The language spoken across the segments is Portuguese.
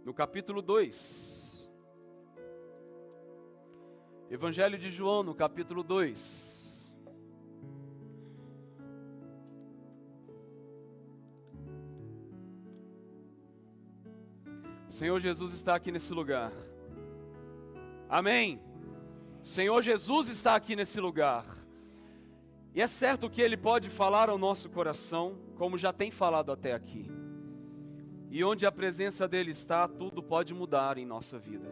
no capítulo 2. Evangelho de João, no capítulo 2. O Senhor Jesus está aqui nesse lugar. Amém. O Senhor Jesus está aqui nesse lugar. E é certo que Ele pode falar ao nosso coração, como já tem falado até aqui. E onde a presença dEle está, tudo pode mudar em nossa vida.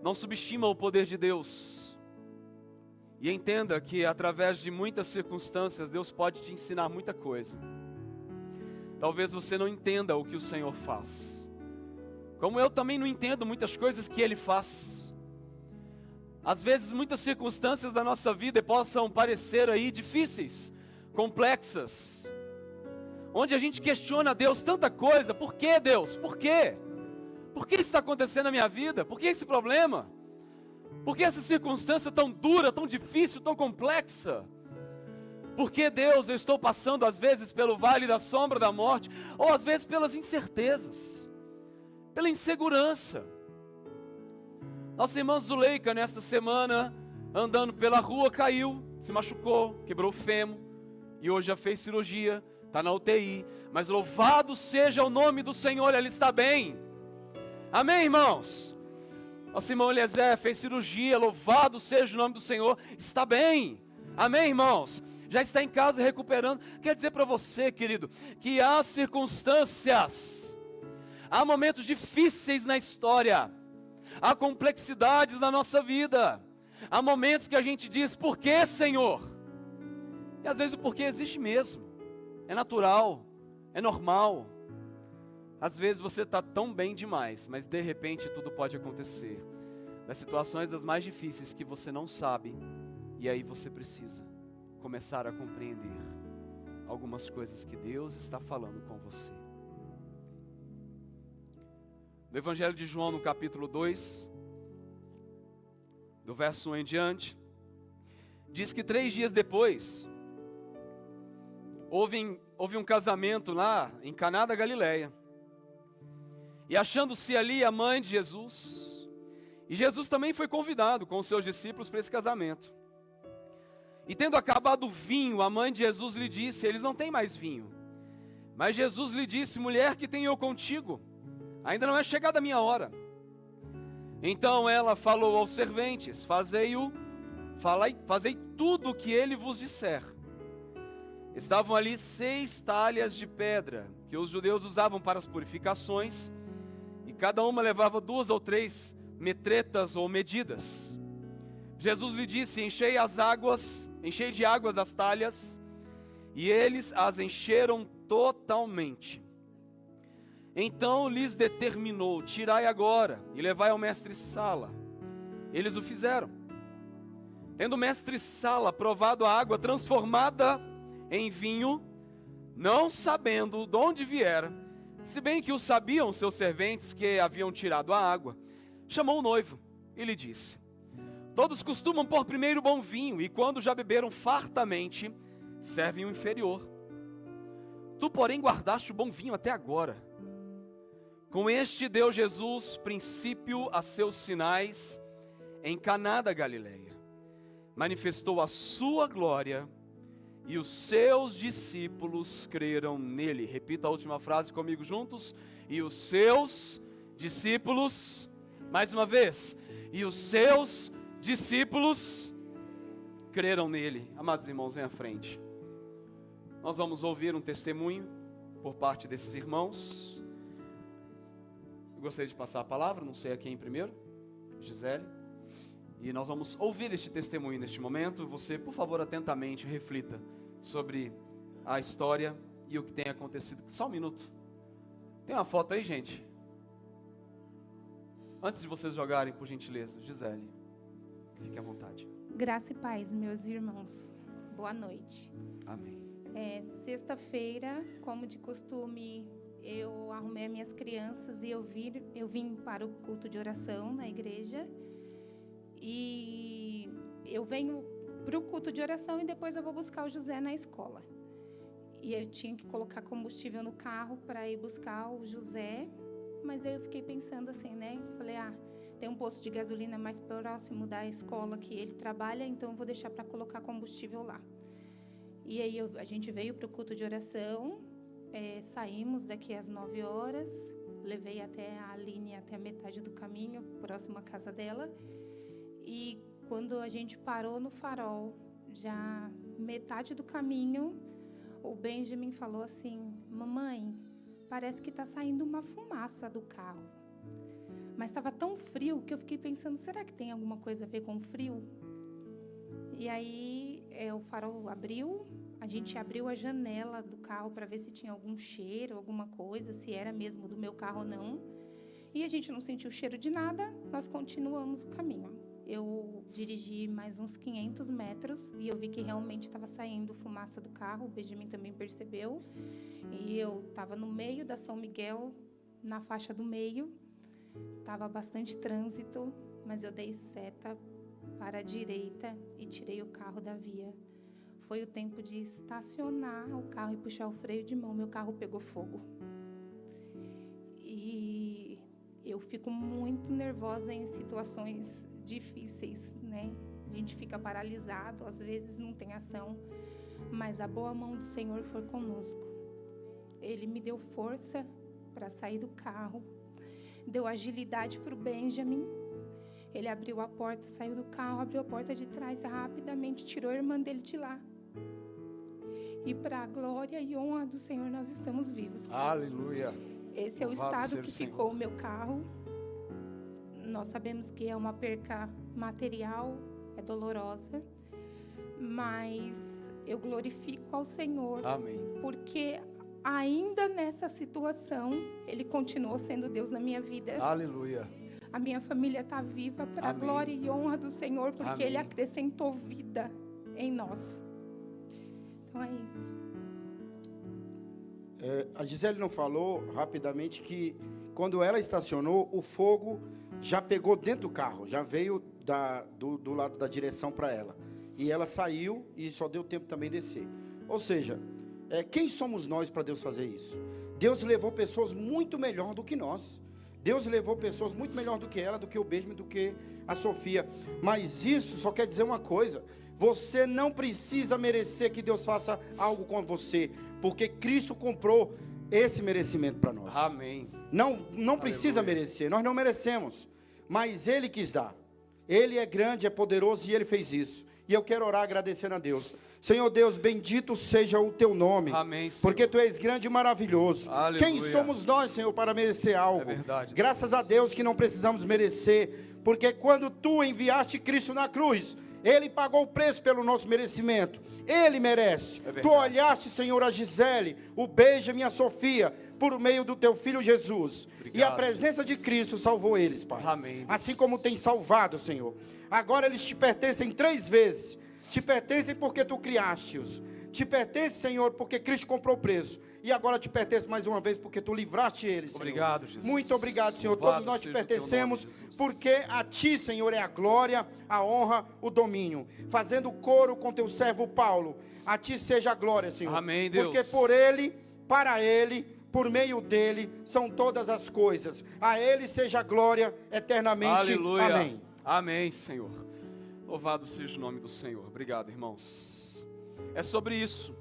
Não subestima o poder de Deus. E entenda que através de muitas circunstâncias, Deus pode te ensinar muita coisa. Talvez você não entenda o que o Senhor faz. Como eu também não entendo muitas coisas que Ele faz. Às vezes muitas circunstâncias da nossa vida possam parecer aí difíceis, complexas. Onde a gente questiona a Deus tanta coisa. Por que, Deus? Por quê? Por que isso está acontecendo na minha vida? Por que esse problema? Por que essa circunstância tão dura, tão difícil, tão complexa? Por que, Deus, eu estou passando às vezes pelo vale da sombra da morte, ou às vezes pelas incertezas, pela insegurança? Nossa irmã Zuleika, nesta semana, andando pela rua, caiu, se machucou, quebrou o fêmur, e hoje já fez cirurgia, está na UTI, mas louvado seja o nome do Senhor, ela está bem. Amém, irmãos? Nosso irmão Eliezer fez cirurgia, louvado seja o nome do Senhor, está bem. Amém, irmãos? Já está em casa recuperando. Quer dizer para você, querido, que há circunstâncias, há momentos difíceis na história, há complexidades na nossa vida, há momentos que a gente diz, por que, Senhor? E às vezes o porquê existe mesmo, é natural, é normal. Às vezes você está tão bem demais, mas de repente tudo pode acontecer. Das situações das mais difíceis que você não sabe, e aí você precisa começar a compreender algumas coisas que Deus está falando com você. No Evangelho de João, no capítulo 2, do verso 1 em diante, diz que 3 dias depois, houve um casamento lá em Caná da Galileia. E achando-se ali a mãe de Jesus, e Jesus também foi convidado com os seus discípulos para esse casamento. E tendo acabado o vinho, a mãe de Jesus lhe disse, eles não têm mais vinho. Mas Jesus lhe disse, mulher, que tenho eu contigo? Ainda não é chegada a minha hora. Então ela falou aos serventes, fazei tudo o que ele vos disser. Estavam ali 6 talhas de pedra, que os judeus usavam para as purificações, e cada uma levava 2 ou 3 metretas ou medidas. Jesus lhe disse, enchei de águas as talhas, e eles as encheram totalmente. Então lhes determinou, tirai agora, e levai ao mestre-sala. Eles o fizeram. Tendo o mestre-sala provado a água transformada em vinho, não sabendo de onde viera, se bem que o sabiam seus serventes que haviam tirado a água, chamou o noivo e lhe disse, todos costumam pôr primeiro o bom vinho, e quando já beberam fartamente, servem o inferior. Tu, porém, guardaste o bom vinho até agora. Com este deu Jesus princípio a seus sinais em Caná da Galileia. Manifestou a sua glória, e os seus discípulos creram nele. Repita a última frase comigo juntos. E os seus discípulos, mais uma vez, e os seus discípulos creram nele. Amados irmãos, vem à frente. Nós vamos ouvir um testemunho por parte desses irmãos. Eu gostaria de passar a palavra, não sei a quem primeiro, Gisele. E nós vamos ouvir este testemunho neste momento. Você, por favor, atentamente reflita sobre a história e o que tem acontecido. Só um minuto. Tem uma foto aí, gente? Antes de vocês jogarem, por gentileza, Gisele, fique à vontade. Graça e paz, meus irmãos. Boa noite. Amém. Sexta-feira, como de costume, eu arrumei as minhas crianças e eu vim para o culto de oração na igreja. E eu venho para o culto de oração e depois eu vou buscar o José na escola. E eu tinha que colocar combustível no carro para ir buscar o José mas aí eu fiquei pensando assim, né? Falei, tem um posto de gasolina mais próximo da escola que ele trabalha, então eu vou deixar para colocar combustível lá. E aí a gente veio para o culto de oração, saímos daqui às 9 horas, levei até a Aline até a metade do caminho, próximo à casa dela. E quando a gente parou no farol, já metade do caminho, o Benjamin falou assim, mamãe, parece que está saindo uma fumaça do carro. Mas estava tão frio que eu fiquei pensando, será que tem alguma coisa a ver com o frio? E aí o farol abriu, a gente abriu a janela do carro para ver se tinha algum cheiro, alguma coisa, se era mesmo do meu carro ou não. E a gente não sentiu cheiro de nada, nós continuamos o caminho. Eu dirigi mais uns 500 metros e eu vi que realmente estava saindo fumaça do carro, o Benjamin também percebeu. E eu estava no meio da São Miguel, na faixa do meio, estava bastante trânsito, mas eu dei seta para a direita e tirei o carro da via. Foi o tempo de estacionar o carro e puxar o freio de mão, meu carro pegou fogo. E eu fico muito nervosa em situações difíceis, né? A gente fica paralisado, às vezes não tem ação, mas a boa mão do Senhor foi conosco. Ele me deu força para sair do carro, deu agilidade para o Benjamin. Ele abriu a porta, saiu do carro, abriu a porta de trás rapidamente, tirou a irmã dele de lá. E para a glória e honra do Senhor, nós estamos vivos. Aleluia. Esse é o estado que ficou o meu carro. Nós sabemos que é uma perca material, é dolorosa, mas eu glorifico ao Senhor. Amém. Porque ainda nessa situação, Ele continuou sendo Deus na minha vida. Aleluia. A minha família está viva para a glória e honra do Senhor, porque Amém. Ele acrescentou vida em nós. Então é isso. A Gisele não falou rapidamente que quando ela estacionou, o fogo já pegou dentro do carro, já veio do lado da direção para ela. E ela saiu e só deu tempo também de descer. Ou seja, quem somos nós para Deus fazer isso? Deus levou pessoas muito melhor do que nós. Deus levou pessoas muito melhor do que ela, do que o Benjamin, do que a Sofia. Mas isso só quer dizer uma coisa. Você não precisa merecer que Deus faça algo com você, porque Cristo comprou esse merecimento para nós. Amém. Não precisa merecer, nós não merecemos, mas Ele quis dar. Ele é grande, é poderoso e Ele fez isso. E eu quero orar agradecendo a Deus. Senhor Deus, bendito seja o Teu nome. Amém, Senhor. Porque Tu és grande e maravilhoso. Aleluia. Quem somos nós, Senhor, para merecer algo? É verdade. Graças a Deus que não precisamos merecer, porque quando Tu enviaste Cristo na cruz, Ele pagou o preço pelo nosso merecimento. Ele merece. Tu olhaste, Senhor, a Gisele, o Benjamin e a Sofia, por meio do Teu Filho Jesus. Obrigado, e a presença de Cristo salvou eles, Pai. Amém. Assim como tem salvado, Senhor. Agora eles te pertencem 3 vezes. Te pertencem porque Tu criaste-os. Te pertence, Senhor, porque Cristo comprou o preço. E agora te pertence mais uma vez porque Tu livraste eles, Senhor. Obrigado, Jesus. Muito obrigado, Senhor. Louvado Todos nós te seja o Teu pertencemos, nome, Jesus. porque a Ti, Senhor, é a glória, a honra, o domínio. Fazendo coro com Teu servo Paulo. A Ti seja a glória, Senhor. Amém, Deus. Porque por Ele, para Ele, por meio dEle, são todas as coisas. A Ele seja a glória eternamente. Aleluia. Amém. Amém, Senhor. Louvado seja o nome do Senhor. Obrigado, irmãos. É sobre isso.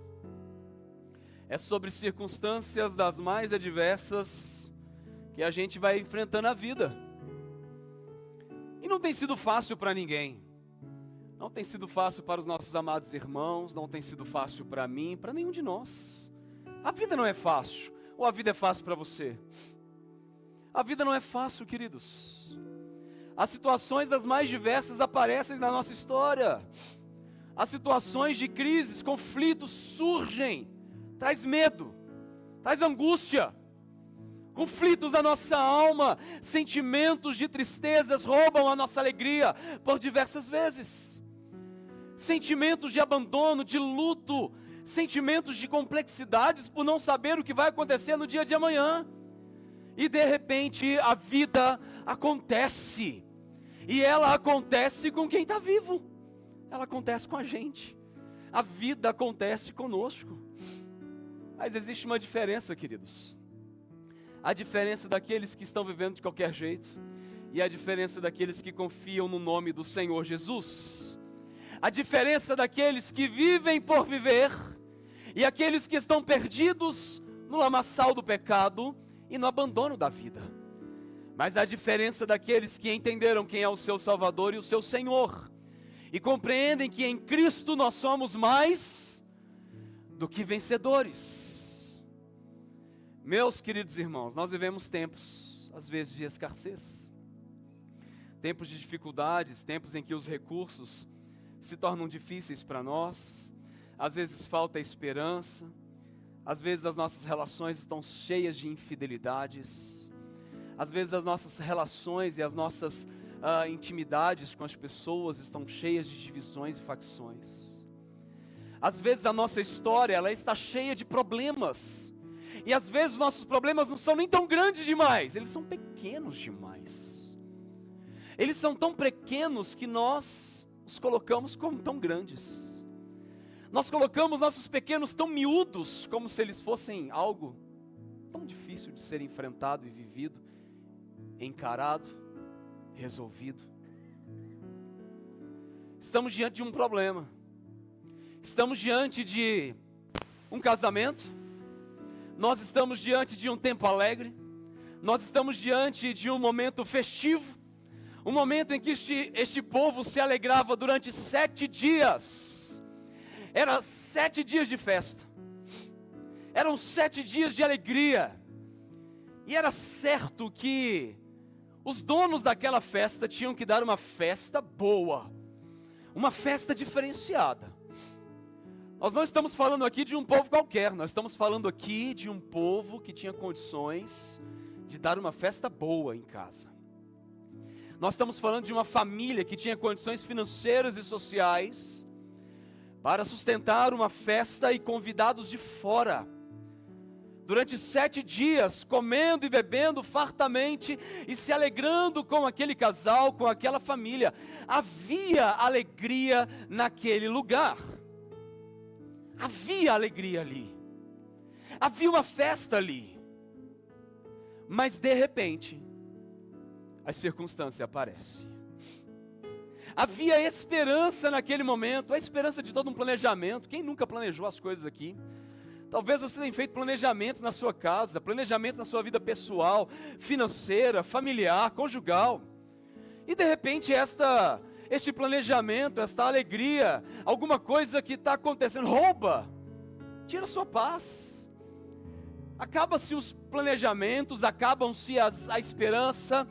É sobre circunstâncias das mais adversas que a gente vai enfrentando a vida. E não tem sido fácil para ninguém. Não tem sido fácil para os nossos amados irmãos, não tem sido fácil para mim, para nenhum de nós. A vida não é fácil. Ou a vida é fácil para você? A vida não é fácil, queridos. As situações das mais diversas aparecem na nossa história. As situações de crises, conflitos surgem. Traz medo, traz angústia. Conflitos da nossa alma, sentimentos de tristezas roubam a nossa alegria por diversas vezes. Sentimentos de abandono, de luto, sentimentos de complexidades por não saber o que vai acontecer no dia de amanhã. E de repente a vida acontece. E ela acontece com quem está vivo. Ela acontece com a gente. A vida acontece conosco. Mas existe uma diferença, queridos. a diferença daqueles que estão vivendo de qualquer jeito e a diferença daqueles que confiam no nome do Senhor Jesus. A diferença daqueles que vivem por viver e aqueles que estão perdidos no lamaçal do pecado e no abandono da vida. Mas a diferença daqueles que entenderam quem é o seu Salvador e o seu Senhor e compreendem que em Cristo nós somos mais do que vencedores. Meus queridos irmãos, nós vivemos tempos, às vezes, de escassez, tempos de dificuldades, tempos em que os recursos se tornam difíceis para nós, às vezes falta esperança, às vezes as nossas relações estão cheias de infidelidades, às vezes as nossas relações e as nossas intimidades com as pessoas estão cheias de divisões e facções. Às vezes a nossa história ela está cheia de problemas. E às vezes os nossos problemas não são nem tão grandes demais, eles são pequenos demais. Eles são tão pequenos que nós os colocamos como tão grandes. Nós colocamos nossos pequenos tão miúdos, como se eles fossem algo tão difícil de ser enfrentado e vivido, encarado, resolvido. Estamos diante de um problema. Estamos diante de um casamento. Nós estamos diante de um tempo alegre, nós estamos diante de um momento festivo, um momento em que este povo se alegrava durante 7 dias, eram 7 dias de festa, eram 7 dias de alegria, e era certo que os donos daquela festa tinham que dar uma festa boa, uma festa diferenciada. Nós não estamos falando aqui de um povo qualquer, nós estamos falando aqui de um povo que tinha condições de dar uma festa boa em casa. Nós estamos falando de uma família que tinha condições financeiras e sociais para sustentar uma festa e convidados de fora. Durante 7 dias, comendo e bebendo fartamente e se alegrando com aquele casal, com aquela família. Havia alegria naquele lugar. Havia alegria ali, havia uma festa ali, mas de repente, as circunstâncias aparecem. Havia esperança naquele momento, a esperança de todo um planejamento. Quem nunca planejou as coisas aqui? Talvez você tenha feito planejamentos na sua casa, planejamentos na sua vida pessoal, financeira, familiar, conjugal, e de repente este planejamento, esta alegria, alguma coisa que está acontecendo, rouba, tira sua paz, acaba-se os planejamentos, acabam-se a esperança,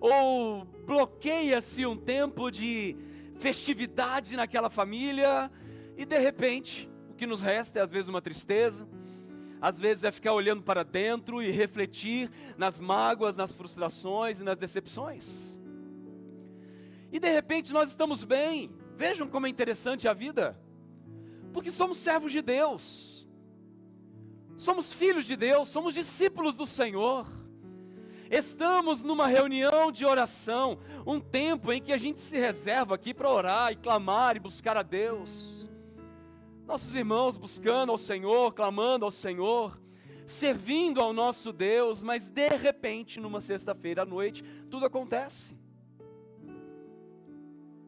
ou bloqueia-se um tempo de festividade naquela família, e de repente, o que nos resta é às vezes uma tristeza, às vezes é ficar olhando para dentro e refletir nas mágoas, nas frustrações e nas decepções. E de repente nós estamos bem. Vejam como é interessante a vida. Porque somos servos de Deus. Somos filhos de Deus, somos discípulos do Senhor. Estamos numa reunião de oração, um tempo em que a gente se reserva aqui para orar e clamar e buscar a Deus. Nossos irmãos buscando ao Senhor, clamando ao Senhor, servindo ao nosso Deus, mas de repente, numa sexta-feira à noite, tudo acontece.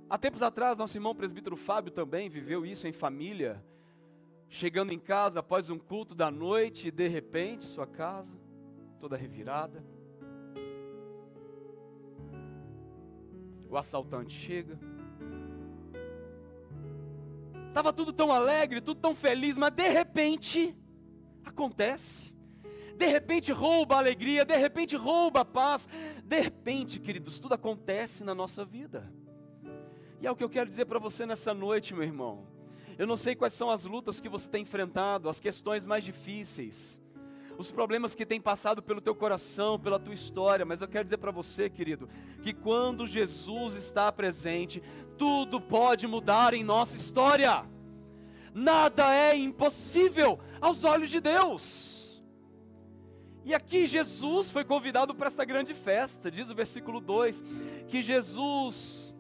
Há tempos atrás, nosso irmão presbítero Fábio também viveu isso em família, chegando em casa após um culto da noite, e de repente, sua casa, toda revirada. O assaltante chega. Estava tudo tão alegre, tudo tão feliz, mas de repente, acontece. De repente rouba a alegria, de repente rouba a paz. De repente, queridos, tudo acontece na nossa vida. E é o que eu quero dizer para você nessa noite, meu irmão. Eu não sei quais são as lutas que você tem enfrentado, as questões mais difíceis, os problemas que têm passado pelo teu coração, pela tua história, mas eu quero dizer para você, querido, que quando Jesus está presente, tudo pode mudar em nossa história. Nada é impossível aos olhos de Deus. E aqui Jesus foi convidado para esta grande festa, diz o versículo 2, que Jesus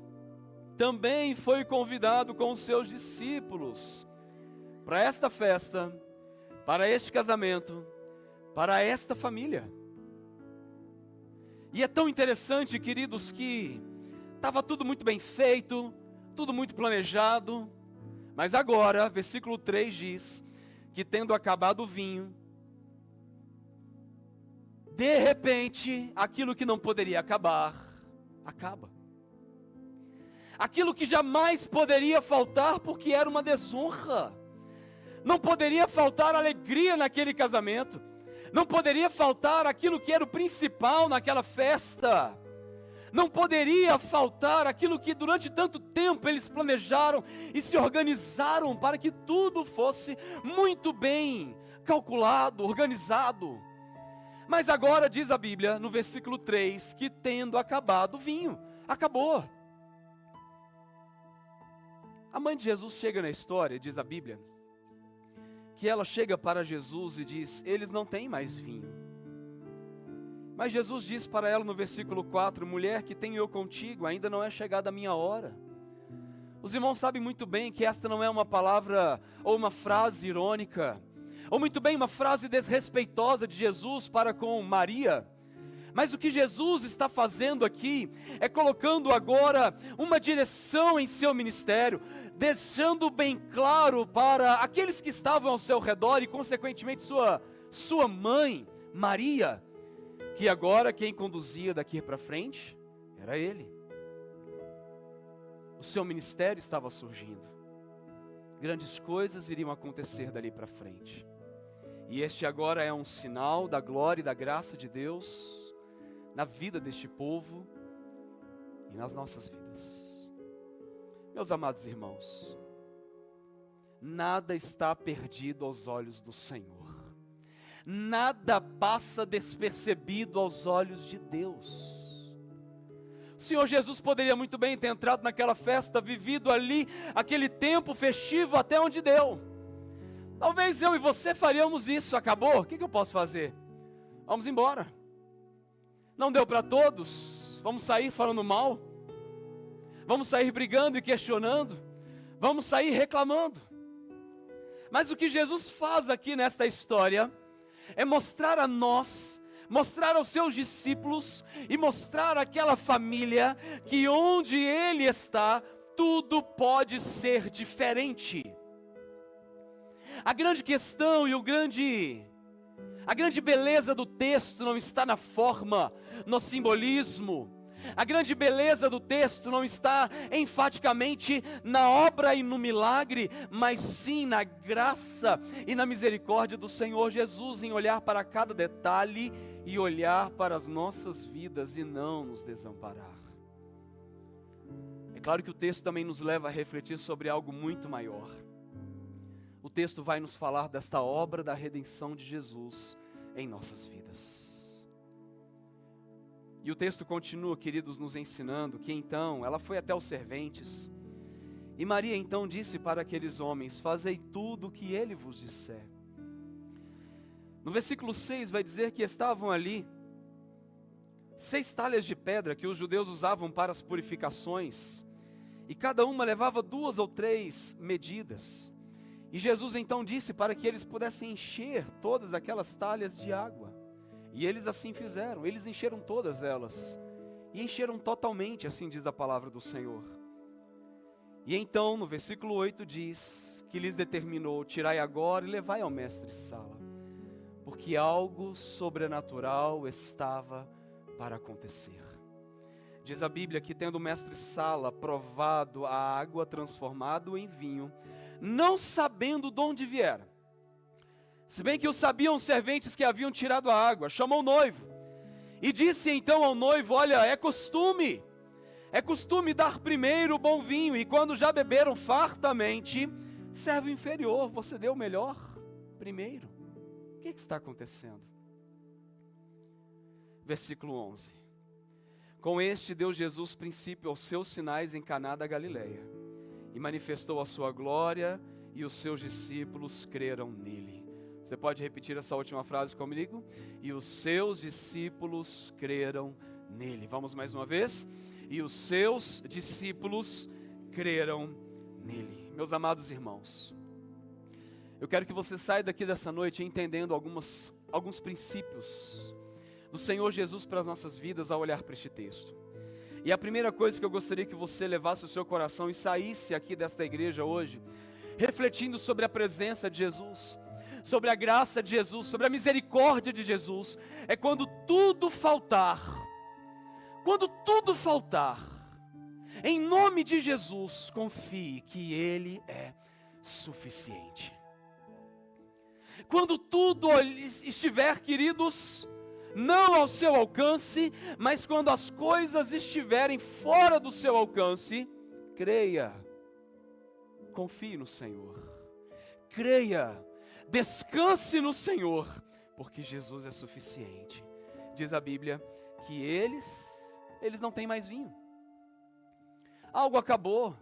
também foi convidado com os seus discípulos para esta festa, para este casamento, para esta família. E é tão interessante, queridos, que estava tudo muito bem feito, tudo muito planejado, mas agora, versículo 3 diz que tendo acabado o vinho, de repente, aquilo que não poderia acabar, acaba. Aquilo que jamais poderia faltar, porque era uma desonra. Não poderia faltar alegria naquele casamento. Não poderia faltar aquilo que era o principal naquela festa. Não poderia faltar aquilo que durante tanto tempo eles planejaram e se organizaram para que tudo fosse muito bem calculado, organizado. Mas agora diz a Bíblia, no versículo 3, que tendo acabado o vinho, acabou. A mãe de Jesus chega na história, diz a Bíblia, que ela chega para Jesus e diz, eles não têm mais vinho. Mas Jesus diz para ela no versículo 4, mulher, que tenho eu contigo, ainda não é chegada a minha hora. Os irmãos sabem muito bem que esta não é uma palavra ou uma frase irônica, ou muito bem uma frase desrespeitosa de Jesus para com Maria. Mas o que Jesus está fazendo aqui é colocando agora uma direção em seu ministério, deixando bem claro para aqueles que estavam ao seu redor e consequentemente sua mãe, Maria, que agora quem conduzia daqui para frente era ele. O seu ministério estava surgindo. Grandes coisas iriam acontecer dali para frente. E este agora é um sinal da glória e da graça de Deus na vida deste povo e nas nossas vidas. Meus amados irmãos, nada está perdido aos olhos do Senhor. Nada passa despercebido aos olhos de Deus. O Senhor Jesus poderia muito bem ter entrado naquela festa, vivido ali aquele tempo festivo até onde deu. Talvez eu e você faríamos isso, acabou, o que eu posso fazer? Vamos embora. Não deu para todos, vamos sair falando mal, vamos sair brigando e questionando, vamos sair reclamando. Mas o que Jesus faz aqui nesta história é mostrar a nós, mostrar aos seus discípulos e mostrar àquela família que onde Ele está, tudo pode ser diferente. A grande questão e a grande beleza do texto não está na forma, no simbolismo. A grande beleza do texto não está enfaticamente na obra e no milagre, mas sim na graça e na misericórdia do Senhor Jesus, em olhar para cada detalhe e olhar para as nossas vidas e não nos desamparar. É claro que o texto também nos leva a refletir sobre algo muito maior. O texto vai nos falar desta obra da redenção de Jesus em nossas vidas. E o texto continua, queridos, nos ensinando que então ela foi até os serventes. E Maria então disse para aqueles homens, fazei tudo o que ele vos disser. No versículo 6 vai dizer que estavam ali 6 talhas de pedra que os judeus usavam para as purificações. E cada uma levava 2 ou 3 medidas. E Jesus então disse para que eles pudessem encher todas aquelas talhas de água. E eles assim fizeram, eles encheram todas elas. E encheram totalmente, assim diz a palavra do Senhor. E então, no versículo 8 diz que lhes determinou, tirai agora e levai ao mestre-sala. Porque algo sobrenatural estava para acontecer. Diz a Bíblia que tendo o mestre-sala provado a água transformada em vinho, não sabendo de onde viera. Se bem que o sabiam os serventes que haviam tirado a água, chamou o noivo. E disse então ao noivo, olha, é costume dar primeiro o bom vinho, e quando já beberam fartamente, serve o inferior, você deu o melhor primeiro. O que está acontecendo? Versículo 11. Com este deu Jesus princípio aos seus sinais em Caná da Galileia, e manifestou a sua glória, e os seus discípulos creram nele. Você pode repetir essa última frase comigo? E os seus discípulos creram nele. Vamos mais uma vez? E os seus discípulos creram nele. Meus amados irmãos, eu quero que você saia daqui dessa noite entendendo alguns princípios do Senhor Jesus para as nossas vidas ao olhar para este texto. E a primeira coisa que eu gostaria que você levasse o seu coração e saísse aqui desta igreja hoje, refletindo sobre a presença de Jesus, sobre a graça de Jesus, sobre a misericórdia de Jesus, é quando tudo faltar, em nome de Jesus, confie que Ele é suficiente. Quando tudo estiver, queridos, não ao seu alcance, mas quando as coisas estiverem fora do seu alcance, creia, confie no Senhor, creia, descanse no Senhor, porque Jesus é suficiente. Diz a Bíblia que eles não têm mais vinho. Algo acabou,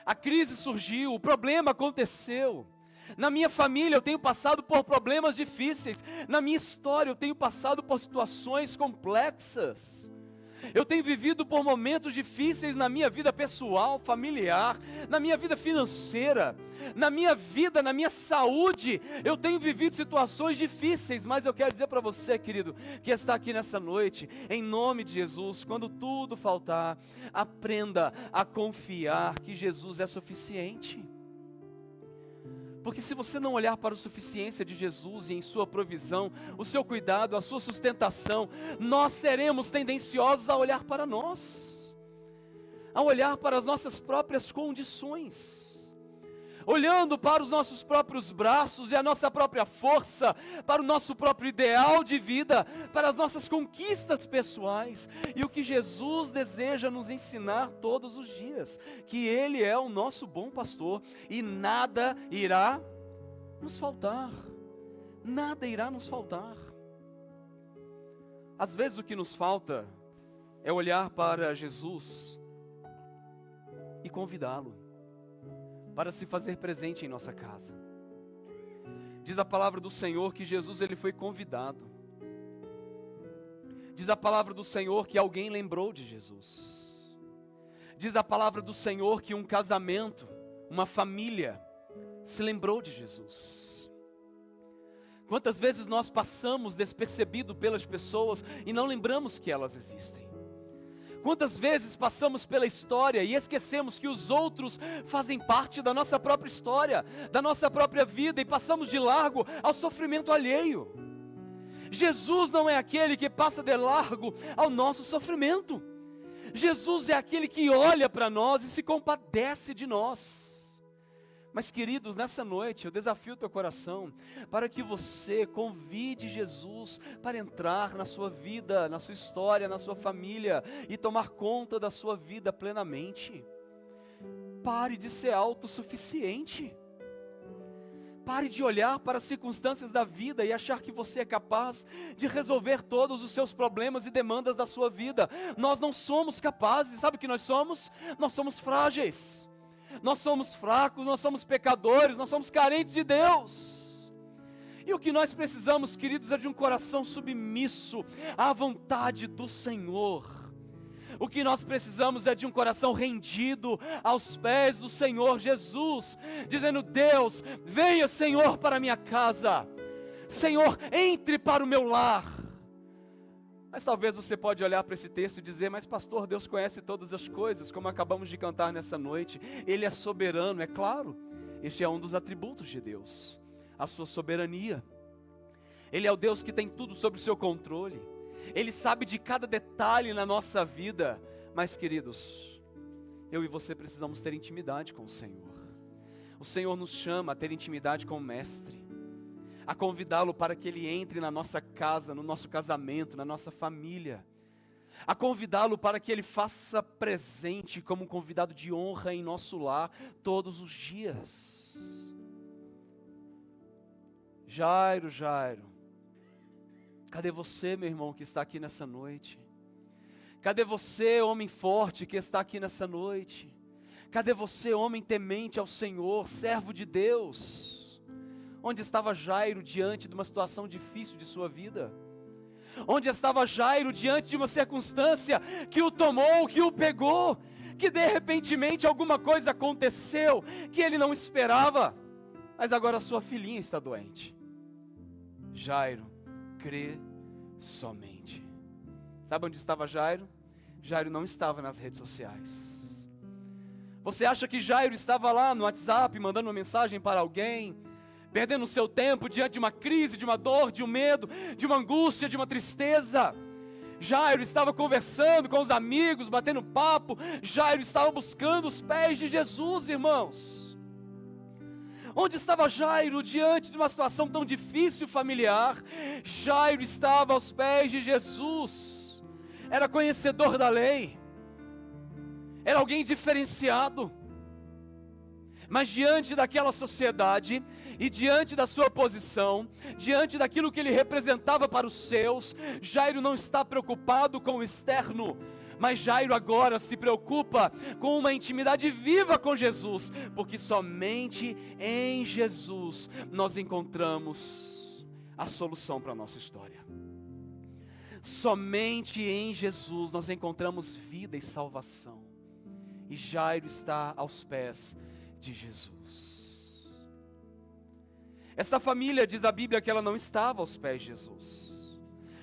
a crise surgiu, o problema aconteceu. Na minha família eu tenho passado por problemas difíceis, na minha história eu tenho passado por situações complexas. Eu tenho vivido por momentos difíceis na minha vida pessoal, familiar, na minha vida financeira, na minha vida, na minha saúde. Eu tenho vivido situações difíceis, mas eu quero dizer para você, querido, que está aqui nessa noite, em nome de Jesus, quando tudo faltar, aprenda a confiar que Jesus é suficiente. Porque se você não olhar para a suficiência de Jesus e em sua provisão, o seu cuidado, a sua sustentação, nós seremos tendenciosos a olhar para nós, a olhar para as nossas próprias condições, olhando para os nossos próprios braços e a nossa própria força, para o nosso próprio ideal de vida, para as nossas conquistas pessoais. E o que Jesus deseja nos ensinar todos os dias, que Ele é o nosso bom pastor e nada irá nos faltar, nada irá nos faltar. Às vezes o que nos falta é olhar para Jesus e convidá-lo para se fazer presente em nossa casa. Diz a palavra do Senhor que Jesus ele foi convidado. Diz a palavra do Senhor que alguém lembrou de Jesus. Diz a palavra do Senhor que um casamento, uma família, se lembrou de Jesus. Quantas vezes nós passamos despercebido pelas pessoas e não lembramos que elas existem? Quantas vezes passamos pela história e esquecemos que os outros fazem parte da nossa própria história, da nossa própria vida, e passamos de largo ao sofrimento alheio. Jesus não é aquele que passa de largo ao nosso sofrimento. Jesus é aquele que olha para nós e se compadece de nós. Mas, queridos, nessa noite eu desafio o teu coração para que você convide Jesus para entrar na sua vida, na sua história, na sua família e tomar conta da sua vida plenamente. Pare de ser autossuficiente. Pare de olhar para as circunstâncias da vida e achar que você é capaz de resolver todos os seus problemas e demandas da sua vida. Nós não somos capazes, sabe o que nós somos? Nós somos frágeis. Nós somos fracos, nós somos pecadores, nós somos carentes de Deus. E o que nós precisamos, queridos, é de um coração submisso à vontade do Senhor. O que nós precisamos é de um coração rendido aos pés do Senhor Jesus, dizendo: Deus, venha, Senhor, para a minha casa. Senhor, entre para o meu lar. Mas talvez você pode olhar para esse texto e dizer: mas pastor, Deus conhece todas as coisas, como acabamos de cantar nessa noite. Ele é soberano, é claro. Este é um dos atributos de Deus, a sua soberania. Ele é o Deus que tem tudo sob o seu controle. Ele sabe de cada detalhe na nossa vida. Mas, queridos, eu e você precisamos ter intimidade com o Senhor. O Senhor nos chama a ter intimidade com o Mestre, a convidá-lo para que Ele entre na nossa casa, no nosso casamento, na nossa família, a convidá-lo para que Ele faça presente como um convidado de honra em nosso lar todos os dias. Jairo, cadê você, meu irmão, que está aqui nessa noite? Cadê você, homem forte, que está aqui nessa noite? Cadê você, homem temente ao Senhor, servo de Deus? Onde estava Jairo diante de uma situação difícil de sua vida? Onde estava Jairo diante de uma circunstância que o tomou, que o pegou, que de repentemente alguma coisa aconteceu que ele não esperava, mas agora sua filhinha está doente. Jairo, crê somente. Sabe onde estava Jairo? Jairo não estava nas redes sociais. Você acha que Jairo estava lá no WhatsApp, mandando uma mensagem para alguém, perdendo o seu tempo diante de uma crise, de uma dor, de um medo, de uma angústia, de uma tristeza? Jairo estava conversando com os amigos, batendo papo. Jairo estava buscando os pés de Jesus, irmãos. Onde estava Jairo diante de uma situação tão difícil familiar? Jairo estava aos pés de Jesus. Era conhecedor da lei. Era alguém diferenciado. Mas diante daquela sociedade e diante da sua posição, diante daquilo que ele representava para os seus, Jairo não está preocupado com o externo, mas Jairo agora se preocupa com uma intimidade viva com Jesus, porque somente em Jesus nós encontramos a solução para a nossa história. Somente em Jesus nós encontramos vida e salvação. E Jairo está aos pés de Jesus. Esta família, diz a Bíblia, que ela não estava aos pés de Jesus.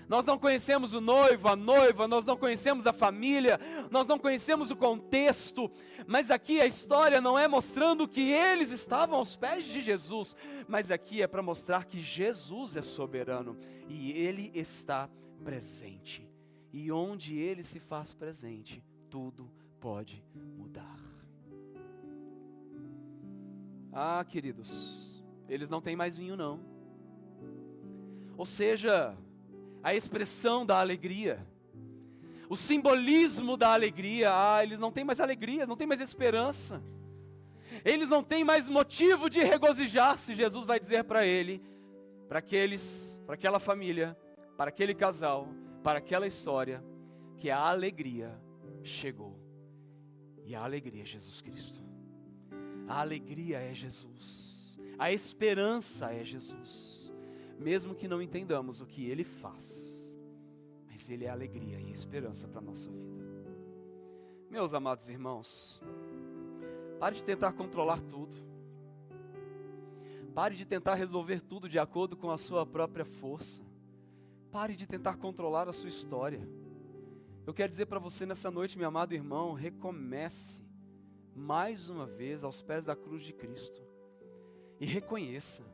Nós não conhecemos o noivo, a noiva, nós não conhecemos a família, nós não conhecemos o contexto, mas aqui a história não é mostrando que eles estavam aos pés de Jesus, mas aqui é para mostrar que Jesus é soberano e Ele está presente. E onde Ele se faz presente, tudo pode mudar. Ah, queridos, eles não têm mais vinho não. Ou seja, a expressão da alegria, o simbolismo da alegria, eles não têm mais alegria, não têm mais esperança. Eles não têm mais motivo de regozijar-se. Jesus vai dizer para ele, para aquela família, para aquele casal, para aquela história, que a alegria chegou. E a alegria é Jesus Cristo. A alegria é Jesus. A esperança é Jesus. Mesmo que não entendamos o que Ele faz, mas Ele é a alegria e a esperança para a nossa vida. Meus amados irmãos, pare de tentar controlar tudo. Pare de tentar resolver tudo de acordo com a sua própria força. Pare de tentar controlar a sua história. Eu quero dizer para você nessa noite, meu amado irmão, recomece mais uma vez aos pés da cruz de Cristo e reconheça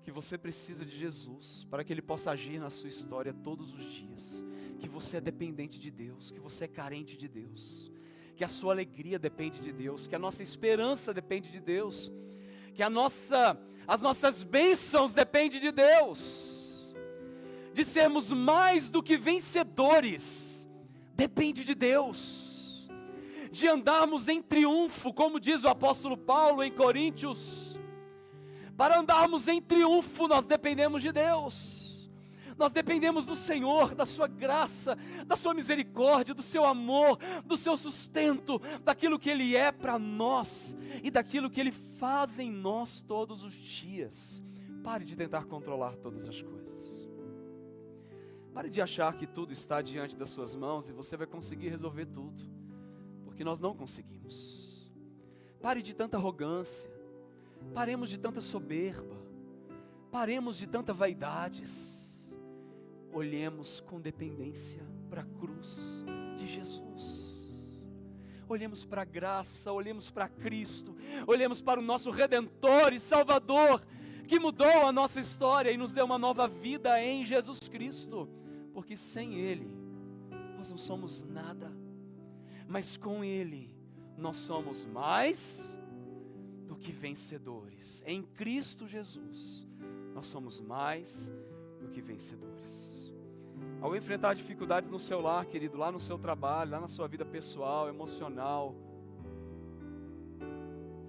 que você precisa de Jesus para que Ele possa agir na sua história todos os dias, que você é dependente de Deus, que você é carente de Deus, que a sua alegria depende de Deus, que a nossa esperança depende de Deus, que as nossas bênçãos dependem de Deus, de sermos mais do que vencedores, depende de Deus, de andarmos em triunfo, como diz o apóstolo Paulo em Coríntios. Para andarmos em triunfo, nós dependemos de Deus. Nós dependemos do Senhor, da sua graça, da sua misericórdia, do seu amor, do seu sustento, daquilo que Ele é para nós e daquilo que Ele faz em nós todos os dias. Pare de tentar controlar todas as coisas. Pare de achar que tudo está diante das suas mãos e você vai conseguir resolver tudo, porque nós não conseguimos. Pare de tanta arrogância. Paremos de tanta soberba, paremos de tanta vaidades, olhemos com dependência para a cruz de Jesus, olhemos para a graça, olhemos para Cristo, olhemos para o nosso Redentor e Salvador, que mudou a nossa história e nos deu uma nova vida em Jesus Cristo, porque sem Ele nós não somos nada, mas com Ele nós somos mais do que vencedores. Em Cristo Jesus, nós somos mais do que vencedores. Ao enfrentar dificuldades no seu lar, querido, lá no seu trabalho, lá na sua vida pessoal, emocional,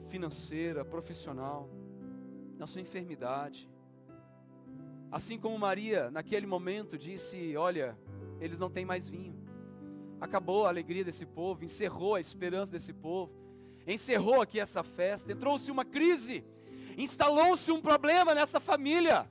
financeira, profissional, na sua enfermidade, assim como Maria, naquele momento, disse: olha, eles não têm mais vinho. Acabou a alegria desse povo, encerrou a esperança desse povo. Encerrou aqui essa festa, trouxe uma crise, instalou-se um problema nessa família,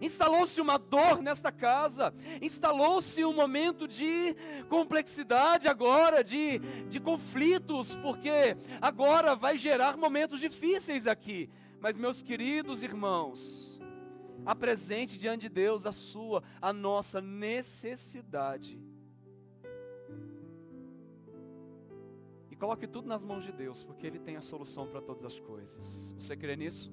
instalou-se uma dor nesta casa, instalou-se um momento de complexidade agora, de conflitos, porque agora vai gerar momentos difíceis aqui. Mas meus queridos irmãos, Apresente diante de Deus a nossa necessidade. E coloque tudo nas mãos de Deus, porque Ele tem a solução para todas as coisas. Você crê nisso?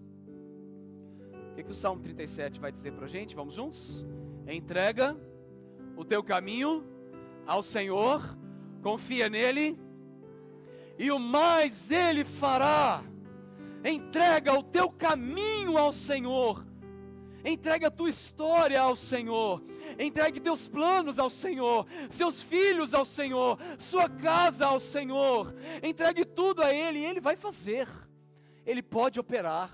O que o Salmo 37 vai dizer para a gente? Vamos juntos? Entrega o teu caminho ao Senhor, confia nele, e o mais Ele fará. Entrega o teu caminho ao Senhor, entrega a tua história ao Senhor, entregue teus planos ao Senhor, seus filhos ao Senhor, sua casa ao Senhor, entregue tudo a Ele, e Ele vai fazer. Ele pode operar,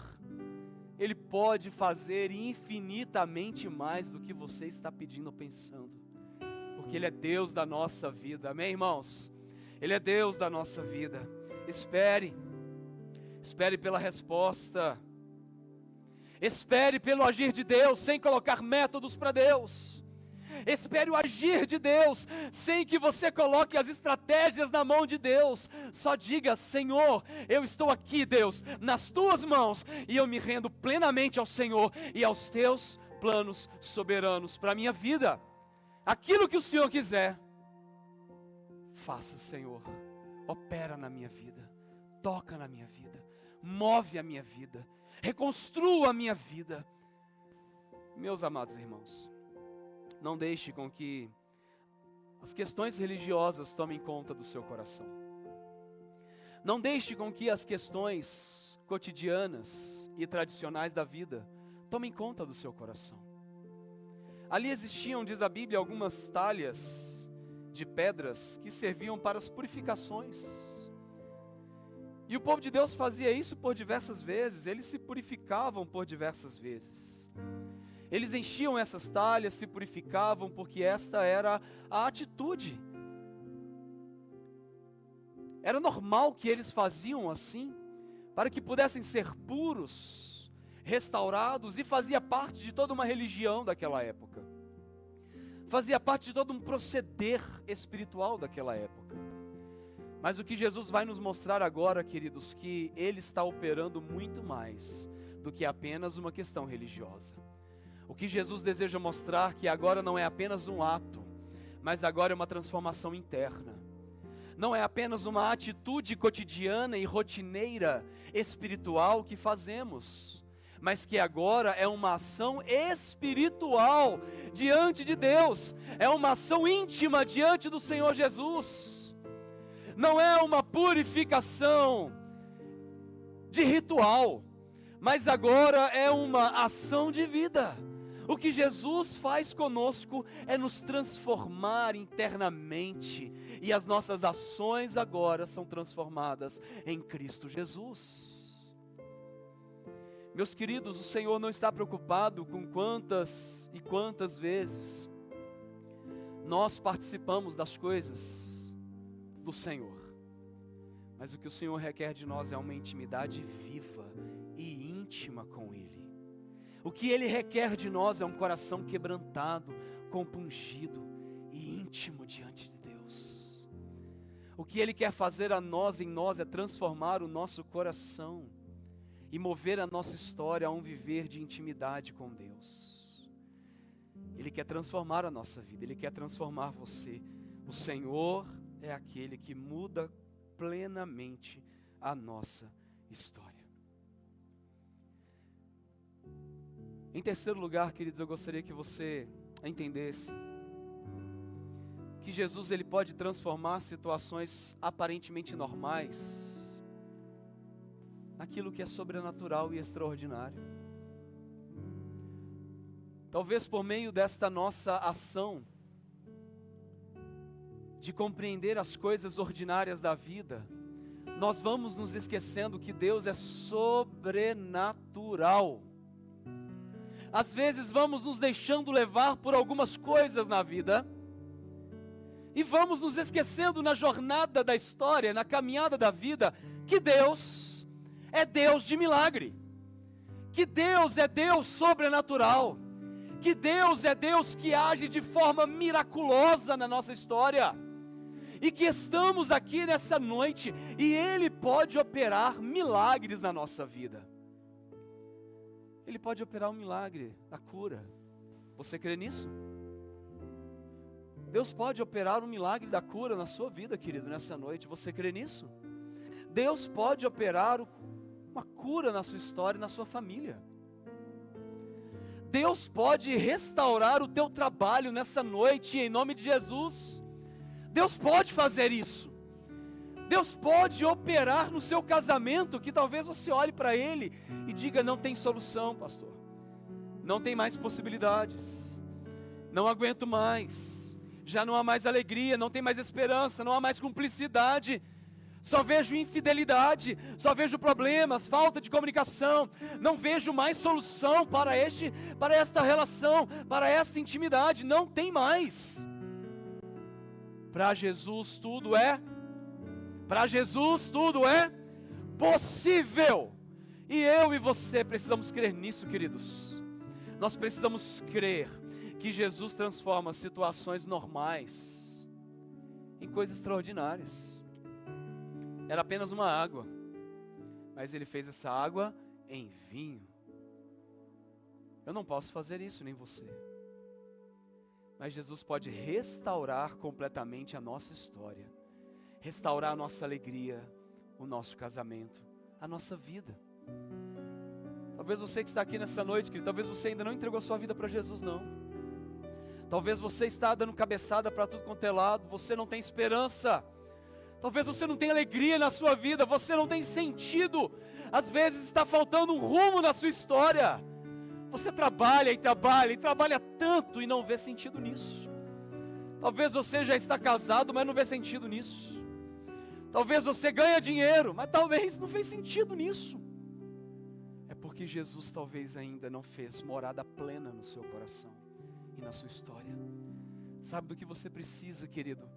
Ele pode fazer infinitamente mais do que você está pedindo ou pensando, porque Ele é Deus da nossa vida, amém, irmãos? Ele é Deus da nossa vida. Espere pela resposta, espere pelo agir de Deus, sem colocar métodos para Deus. Espere o agir de Deus, sem que você coloque as estratégias na mão de Deus. Só diga: Senhor, eu estou aqui, Deus, nas tuas mãos, e eu me rendo plenamente ao Senhor e aos teus planos soberanos para a minha vida. Aquilo que o Senhor quiser, faça, Senhor. Opera na minha vida, toca na minha vida, move a minha vida, reconstrua a minha vida. Meus amados irmãos, não deixe com que as questões religiosas tomem conta do seu coração. Não deixe com que as questões cotidianas e tradicionais da vida tomem conta do seu coração. Ali existiam, diz a Bíblia, algumas talhas de pedras que serviam para as purificações. E o povo de Deus fazia isso por diversas vezes, eles se purificavam por diversas vezes. Eles enchiam essas talhas, se purificavam, porque esta era a atitude. Era normal que eles faziam assim, para que pudessem ser puros, restaurados, e fazia parte de toda uma religião daquela época. Fazia parte de todo um proceder espiritual daquela época. Mas o que Jesus vai nos mostrar agora, queridos, que Ele está operando muito mais do que apenas uma questão religiosa. O que Jesus deseja mostrar que agora não é apenas um ato, mas agora é uma transformação interna. Não é apenas uma atitude cotidiana e rotineira espiritual que fazemos, mas que agora é uma ação espiritual diante de Deus, é uma ação íntima diante do Senhor Jesus. Não é uma purificação de ritual, mas agora é uma ação de vida. O que Jesus faz conosco é nos transformar internamente, e as nossas ações agora são transformadas em Cristo Jesus. Meus queridos, o Senhor não está preocupado com quantas e quantas vezes nós participamos das coisas do Senhor, mas o que o Senhor requer de nós é uma intimidade viva e íntima com Ele. O que Ele requer de nós é um coração quebrantado, compungido e íntimo diante de Deus. O que Ele quer fazer em nós é transformar o nosso coração e mover a nossa história a um viver de intimidade com Deus. Ele quer transformar a nossa vida, Ele quer transformar você. O Senhor é aquele que muda plenamente a nossa história. Em terceiro lugar, queridos, eu gostaria que você entendesse que Jesus, Ele pode transformar situações aparentemente normais naquilo que é sobrenatural e extraordinário. Talvez por meio desta nossa ação de compreender as coisas ordinárias da vida, nós vamos nos esquecendo que Deus é sobrenatural. Às vezes vamos nos deixando levar por algumas coisas na vida, e vamos nos esquecendo na jornada da história, na caminhada da vida, que Deus é Deus de milagre, que Deus é Deus sobrenatural, que Deus é Deus que age de forma miraculosa na nossa história, e que estamos aqui nessa noite, e Ele pode operar milagres na nossa vida. Ele pode operar um milagre da cura. Você crê nisso? Deus pode operar um milagre da cura na sua vida, querido, nessa noite. Você crê nisso? Deus pode operar uma cura na sua história e na sua família. Deus pode restaurar o teu trabalho nessa noite, em nome de Jesus. Deus pode fazer isso. Deus pode operar no seu casamento, que talvez você olhe para ele e diga: não tem solução, pastor. Não tem mais possibilidades. Não aguento mais. Já não há mais alegria, não tem mais esperança, não há mais cumplicidade. Só vejo infidelidade, só vejo problemas, falta de comunicação. Não vejo mais solução para esta relação, para esta intimidade. Não tem mais. Para Jesus tudo é possível. E eu e você precisamos crer nisso, queridos. Nós precisamos crer que Jesus transforma situações normais em coisas extraordinárias. Era apenas uma água, mas Ele fez essa água em vinho. Eu não posso fazer isso, nem você. Mas Jesus pode restaurar completamente a nossa história, restaurar a nossa alegria, o nosso casamento, a nossa vida. Talvez você que está aqui nessa noite, querido, talvez você ainda não entregou a sua vida para Jesus, não. Talvez você está dando cabeçada para tudo quanto é lado, você não tem esperança. Talvez você não tenha alegria na sua vida, você não tem sentido. Às vezes está faltando um rumo na sua história. Você trabalha e trabalha tanto e não vê sentido nisso. Talvez você já está casado, mas não vê sentido nisso. Talvez você ganha dinheiro, mas talvez não fez sentido nisso. É porque Jesus talvez ainda não fez morada plena no seu coração e na sua história. Sabe do que você precisa, querido?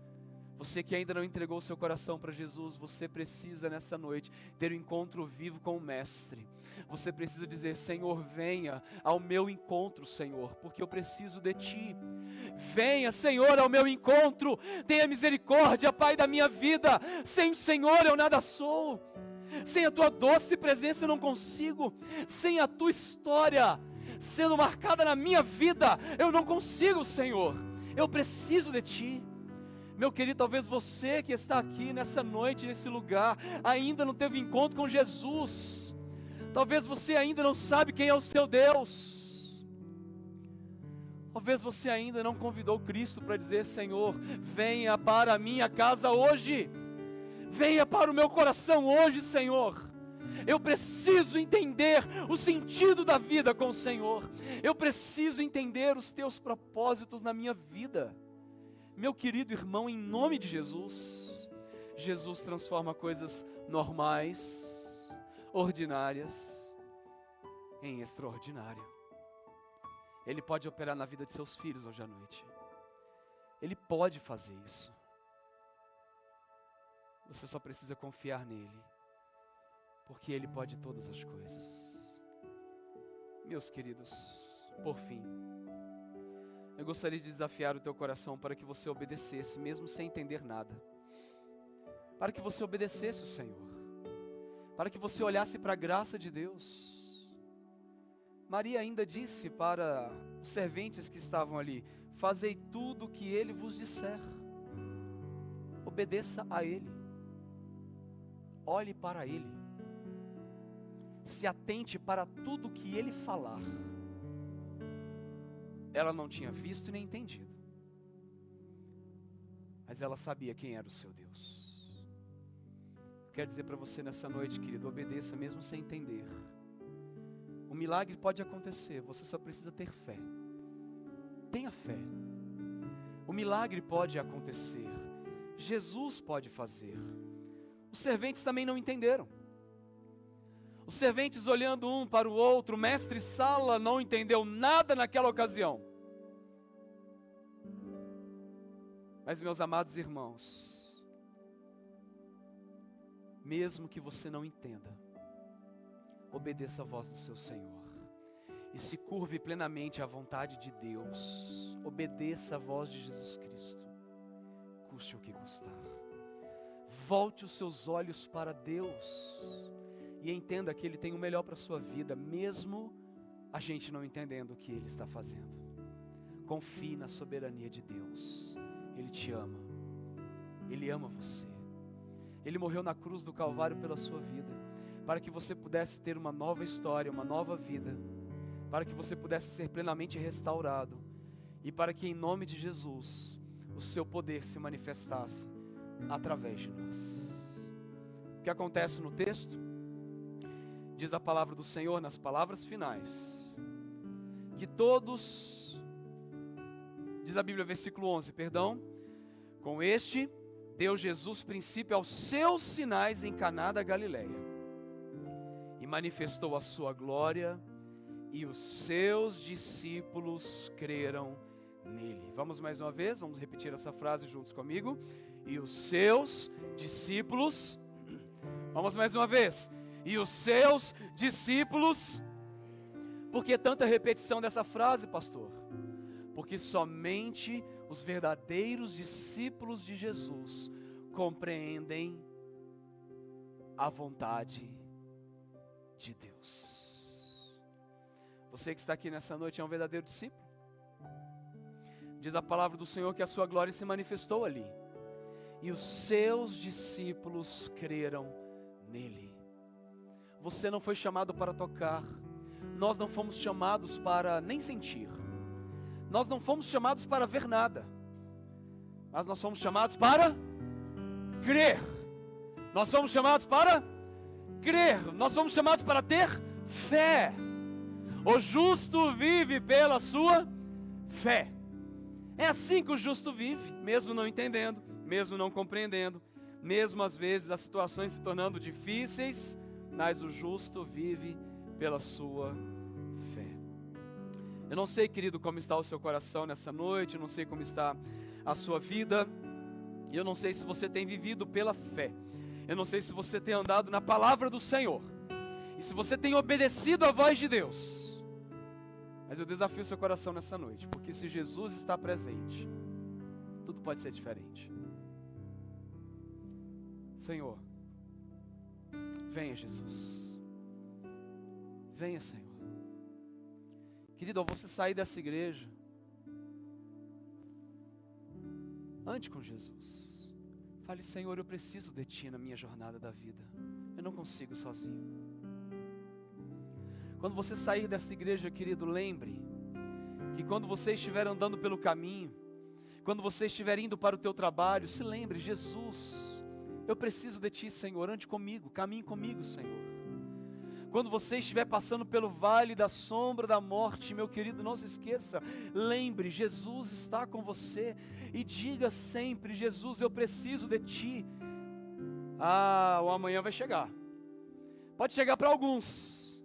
Você que ainda não entregou o seu coração para Jesus, você precisa nessa noite ter um encontro vivo com o Mestre. Você precisa dizer: Senhor, venha ao meu encontro, Senhor, porque eu preciso de Ti. Venha, Senhor, ao meu encontro. Tenha misericórdia, Pai, da minha vida. Sem o Senhor eu nada sou. Sem a Tua doce presença eu não consigo. Sem a Tua história sendo marcada na minha vida, eu não consigo, Senhor. Eu preciso de Ti. Meu querido, talvez você que está aqui nessa noite, nesse lugar, ainda não teve encontro com Jesus. Talvez você ainda não sabe quem é o seu Deus. Talvez você ainda não convidou Cristo para dizer: Senhor, venha para a minha casa hoje. Venha para o meu coração hoje, Senhor. Eu preciso entender o sentido da vida com o Senhor. Eu preciso entender os Teus propósitos na minha vida. Meu querido irmão, em nome de Jesus, Jesus transforma coisas normais, ordinárias, em extraordinário. Ele pode operar na vida de seus filhos hoje à noite. Ele pode fazer isso. Você só precisa confiar nele, porque Ele pode todas as coisas. Meus queridos, por fim, eu gostaria de desafiar o teu coração para que você obedecesse, mesmo sem entender nada. Para que você obedecesse o Senhor. Para que você olhasse para a graça de Deus. Maria ainda disse para os serventes que estavam ali: fazei tudo o que Ele vos disser. Obedeça a Ele. Olhe para Ele. Se atente para tudo que Ele falar. Ela não tinha visto nem entendido, mas ela sabia quem era o seu Deus. Quero dizer para você nessa noite, querido, obedeça mesmo sem entender. O milagre pode acontecer, você só precisa ter fé. Tenha fé. O milagre pode acontecer, Jesus pode fazer. Os serventes também não entenderam. Os serventes olhando um para o outro, o mestre Sala não entendeu nada naquela ocasião. Mas, meus amados irmãos, mesmo que você não entenda, obedeça a voz do seu Senhor e se curve plenamente à vontade de Deus. Obedeça a voz de Jesus Cristo, custe o que custar. Volte os seus olhos para Deus e entenda que Ele tem o melhor para a sua vida, mesmo a gente não entendendo o que Ele está fazendo. Confie na soberania de Deus. Ele te ama. Ele ama você. Ele morreu na cruz do Calvário pela sua vida, para que você pudesse ter uma nova história, uma nova vida, para que você pudesse ser plenamente restaurado, e para que em nome de Jesus, o seu poder se manifestasse através de nós. O que acontece no texto? Diz a palavra do Senhor nas palavras finais, que todos, diz a Bíblia, versículo 11, perdão, com este deu Jesus princípio aos seus sinais em Caná da Galileia, e manifestou a sua glória, e os seus discípulos creram nele. Vamos mais uma vez, vamos repetir essa frase juntos comigo. E os seus discípulos, vamos mais uma vez, e os seus discípulos. Por que tanta repetição dessa frase, pastor? Porque somente os verdadeiros discípulos de Jesus compreendem a vontade de Deus. Você que está aqui nessa noite é um verdadeiro discípulo? Diz a palavra do Senhor que a sua glória se manifestou ali, e os seus discípulos creram nele. Você não foi chamado para tocar, nós não fomos chamados para nem sentir, nós não fomos chamados para ver nada, mas nós fomos chamados para crer. Nós somos chamados para crer, nós somos chamados para ter fé. O justo vive pela sua fé. É assim que o justo vive, mesmo não entendendo, mesmo não compreendendo, mesmo às vezes as situações se tornando difíceis, mas o justo vive pela sua fé. Eu não sei, querido, como está o seu coração nessa noite, eu não sei como está a sua vida, eu não sei se você tem vivido pela fé, eu não sei se você tem andado na palavra do Senhor, e se você tem obedecido à voz de Deus. Mas eu desafio o seu coração nessa noite, porque se Jesus está presente, tudo pode ser diferente. Senhor, venha Jesus, venha Senhor. Querido, ao você sair dessa igreja, ande com Jesus, fale: Senhor, eu preciso de Ti na minha jornada da vida, eu não consigo sozinho. Quando você sair dessa igreja, querido, lembre que quando você estiver andando pelo caminho, quando você estiver indo para o teu trabalho, se lembre: Jesus, eu preciso de Ti, Senhor, ande comigo, caminhe comigo, Senhor. Quando você estiver passando pelo vale da sombra da morte, meu querido, não se esqueça, lembre, Jesus está com você, e diga sempre: Jesus, eu preciso de Ti. O amanhã vai chegar, pode chegar para alguns,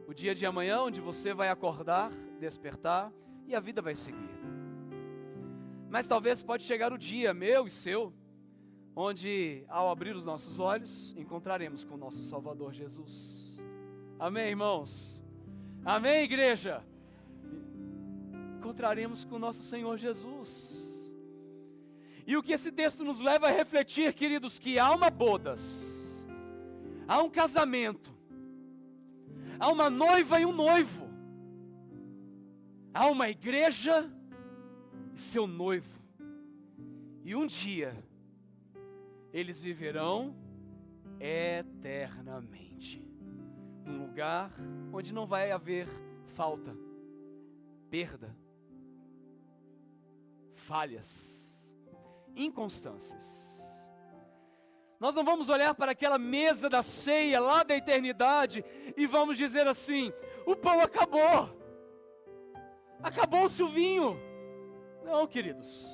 o dia de amanhã, onde você vai acordar, despertar, e a vida vai seguir. Mas talvez pode chegar o dia meu e seu, onde ao abrir os nossos olhos, encontraremos com o nosso Salvador Jesus. Amém, irmãos? Amém, igreja? Encontraremos com o nosso Senhor Jesus. E o que esse texto nos leva a refletir, queridos, que há uma bodas, há um casamento, há uma noiva e um noivo, há uma igreja e seu noivo, e um dia eles viverão eternamente, num lugar onde não vai haver falta, perda, falhas, inconstâncias. Nós não vamos olhar para aquela mesa da ceia lá da eternidade e vamos dizer assim: o pão acabou, acabou-se o vinho. Não, queridos,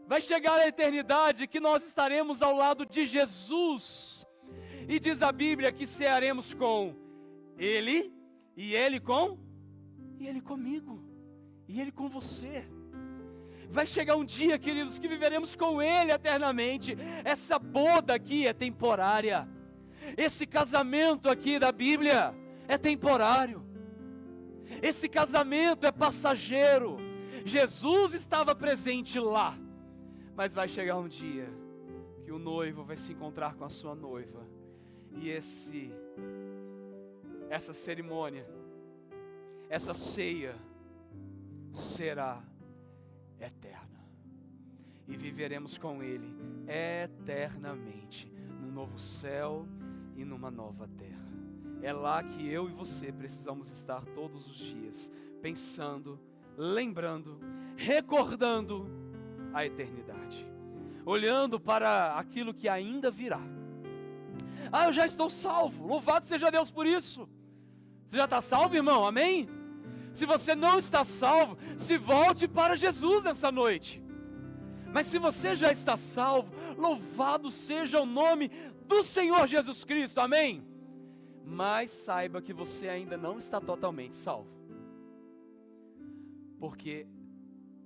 vai chegar a eternidade que nós estaremos ao lado de Jesus, e diz a Bíblia que cearemos com Ele, e Ele comigo, e Ele com você. Vai chegar um dia, queridos, que viveremos com Ele eternamente. Essa boda aqui é temporária, esse casamento aqui da Bíblia é temporário, esse casamento é passageiro. Jesus estava presente lá, mas vai chegar um dia que o noivo vai se encontrar com a sua noiva, e essa cerimônia essa ceia será eterna. E viveremos com Ele eternamente, num novo céu e numa nova terra. É lá que eu e você precisamos estar todos os dias, pensando, lembrando, recordando a eternidade, olhando para aquilo que ainda virá. Eu já estou salvo, louvado seja Deus por isso. Você já está salvo, irmão? Amém? Se você não está salvo, se volte para Jesus nessa noite. Mas se você já está salvo, louvado seja o nome do Senhor Jesus Cristo, amém? Mas saiba que você ainda não está totalmente salvo, porque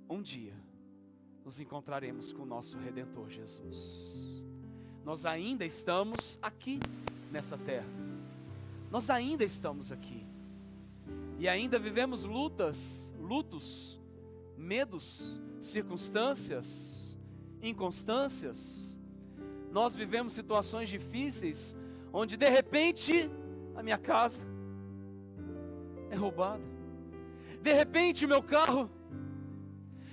um dia nos encontraremos com o nosso Redentor Jesus. Nós ainda estamos aqui nessa terra, nós ainda estamos aqui, e ainda vivemos lutos, medos, circunstâncias, inconstâncias. Nós vivemos situações difíceis, onde de repente a minha casa é roubada, de repente o meu carro,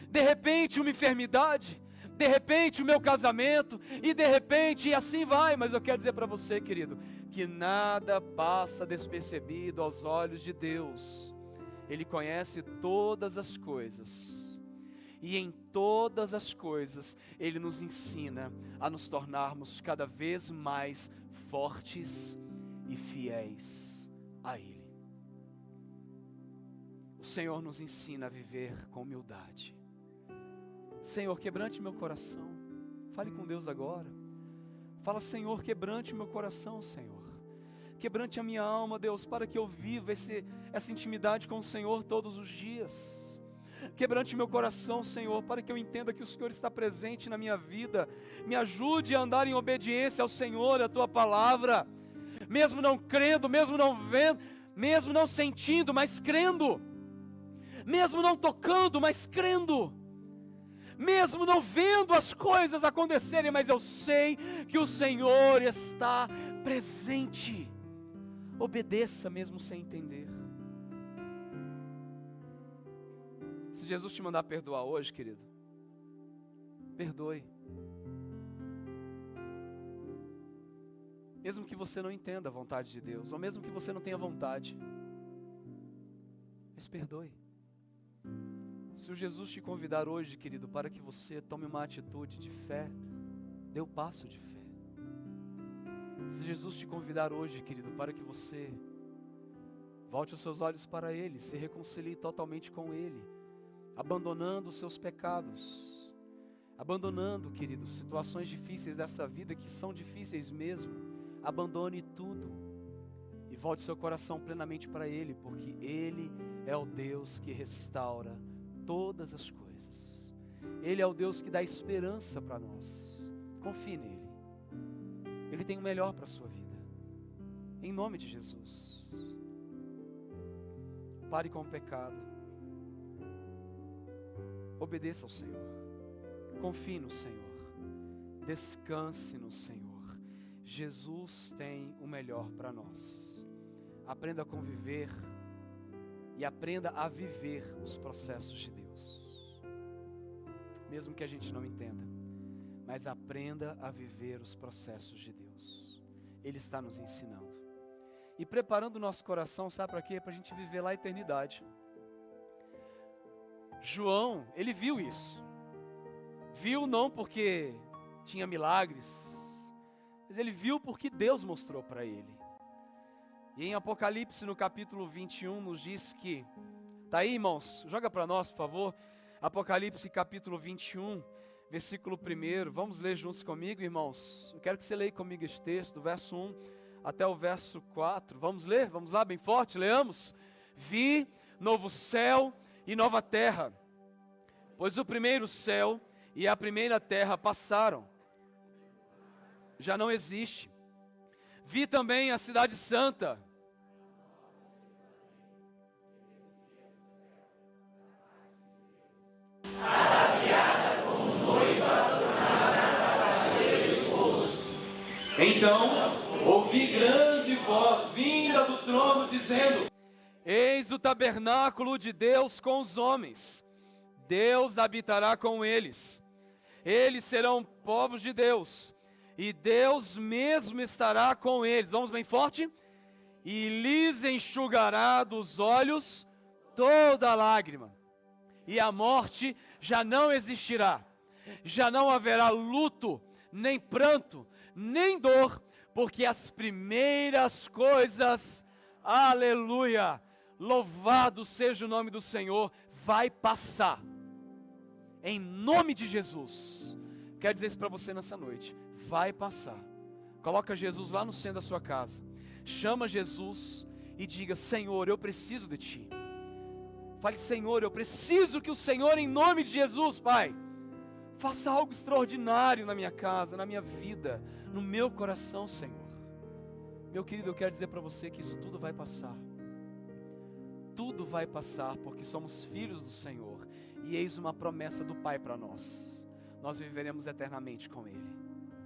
de repente uma enfermidade, de repente o meu casamento, e de repente, e assim vai. Mas eu quero dizer para você, querido, que nada passa despercebido aos olhos de Deus. Ele conhece todas as coisas, e em todas as coisas Ele nos ensina a nos tornarmos cada vez mais fortes e fiéis a Ele. O Senhor nos ensina a viver com humildade. Senhor, quebrante meu coração. Fale com Deus agora. Fala: Senhor, quebrante meu coração, Senhor. Quebrante a minha alma, Deus, para que eu viva essa intimidade com o Senhor todos os dias. Quebrante meu coração, Senhor, para que eu entenda que o Senhor está presente na minha vida. Me ajude a andar em obediência ao Senhor, à Tua palavra, mesmo não crendo, mesmo não vendo, mesmo não sentindo, mas crendo, mesmo não tocando, mas crendo, mesmo não vendo as coisas acontecerem, mas eu sei que o Senhor está presente. Obedeça mesmo sem entender. Se Jesus te mandar perdoar hoje, querido, perdoe. Mesmo que você não entenda a vontade de Deus, ou mesmo que você não tenha vontade, mas perdoe. Se o Jesus te convidar hoje, querido, para que você tome uma atitude de fé, dê o passo de fé. Se Jesus te convidar hoje, querido, para que você volte os seus olhos para Ele, se reconcilie totalmente com Ele, abandonando os seus pecados, abandonando, querido, situações difíceis dessa vida, que são difíceis mesmo, abandone tudo e volte seu coração plenamente para Ele, porque Ele é o Deus que restaura todas as coisas. Ele é o Deus que dá esperança para nós. Confie nele. Ele tem o melhor para a sua vida. Em nome de Jesus. Pare com o pecado. Obedeça ao Senhor. Confie no Senhor. Descanse no Senhor. Jesus tem o melhor para nós. Aprenda a conviver e aprenda a viver os processos de Deus. Mesmo que a gente não entenda, mas aprenda a viver os processos de Deus. Ele está nos ensinando e preparando o nosso coração, sabe para quê? Para a gente viver lá a eternidade. João, ele viu isso. Viu não porque tinha milagres, mas ele viu porque Deus mostrou para ele. E em Apocalipse, no capítulo 21, nos diz que, tá aí, irmãos? Joga para nós, por favor. Apocalipse, capítulo 21, versículo 1. Vamos ler juntos comigo, irmãos? Eu quero que você leia comigo este texto, do verso 1 até o verso 4. Vamos ler? Vamos lá, bem forte, leamos. Vi novo céu e nova terra, pois o primeiro céu e a primeira terra passaram, já não existe. Vi também a cidade santa, ataviada como noiva adornada para ser esposo. Então ouvi grande voz vinda do trono dizendo: Eis o tabernáculo de Deus com os homens. Deus habitará com eles. Eles serão povos de Deus. E Deus mesmo estará com eles. Vamos bem forte? E lhes enxugará dos olhos toda lágrima. E a morte já não existirá. Já não haverá luto, nem pranto, nem dor, porque as primeiras coisas, aleluia, louvado seja o nome do Senhor, vai passar. Em nome de Jesus. Quero dizer isso para você nessa noite. Vai passar. Coloca Jesus lá no centro da sua casa. Chama Jesus e diga: Senhor, eu preciso de Ti. Fale: Senhor, eu preciso que o Senhor, em nome de Jesus, Pai, faça algo extraordinário na minha casa, na minha vida, no meu coração, Senhor. Meu querido, eu quero dizer para você que isso tudo vai passar. Tudo vai passar, porque somos filhos do Senhor. E eis uma promessa do Pai para nós. Nós viveremos eternamente com Ele.